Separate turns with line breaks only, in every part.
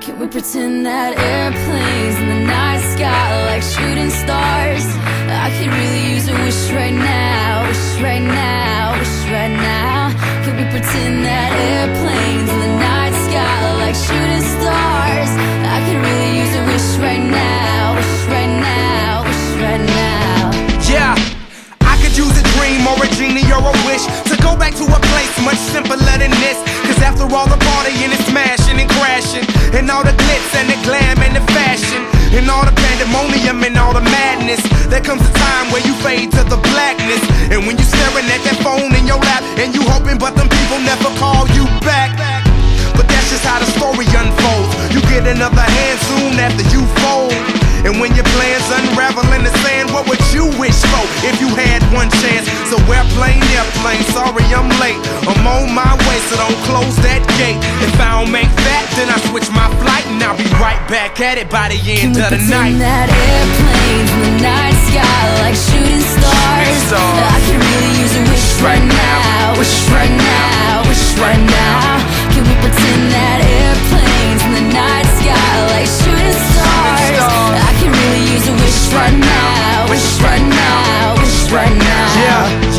Can we pretend that airplanes in the night sky are like shooting stars? I could really use a wish right now, wish right now, wish right now. Can we pretend that airplanes in the night sky are like shooting stars? I could really use a wish right now, wish right now, wish right now.
Yeah, I could use a dream or a genie or a wish to go back to a place much simpler than this. Cause after all the partying and smashing and crashing, and all the glitz and the glam and the fashion, and all the pandemonium and all the madness, there comes a time where you fade to the blackness. And when you staring at that phone in your lap, and you hoping but them people never call you back. But that's just how the story unfolds. You get another hand soon after you fold. And when your plans unravel in the sand, what would you wish for if you had one chance? So airplane, sorry I'm late. I'm on my way, so don't close that gate. If I don't make that, then I switch my flight, and I'll be right back at it by the end of the night.
Can we pretend that airplanes in the night sky are like shooting stars? I can really use a wish right now, wish right now, wish right now. Can we pretend that airplanes in the night sky are like shooting stars? I can really use a wish right now, wish right now, wish right now.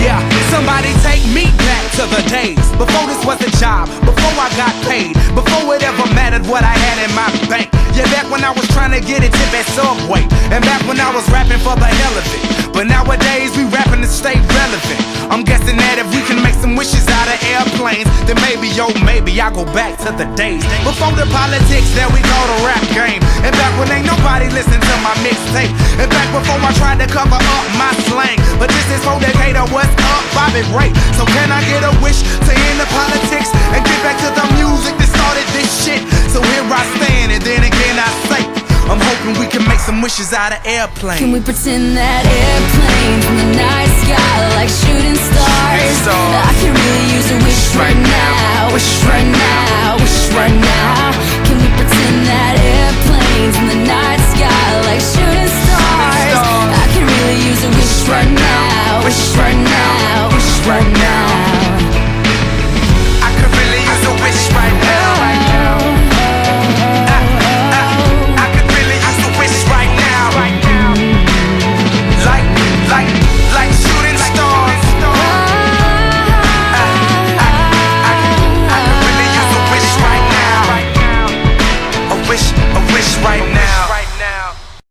Yeah, somebody take me back to the days before this was a job, before I got paid, before it ever mattered what I had in my bank. Yeah, back when I was trying to get a tip at Subway, and back when I was rapping for the hell of it. But nowadays we rapping to stay relevant. I'm guessing that if we can make some wishes out of airplanes, then maybe, oh maybe I'll go back to the days before the politics, there we go, the rap game. And back when ain't nobody listened to my mixtape, and back before I tried to cover up my slang. But this is for Decatur, what's up, Bobby Ray? So can I get a wish to end the politics and get back to the music that started this shit? So here I stand, and then again I say, I'm hoping we can make some wishes out of airplanes.
Can we pretend that airplanes in the night sky are like shooting stars? I can really use a wish right now, wish right now, wish right now. Can we pretend that airplanes in the night sky are like shooting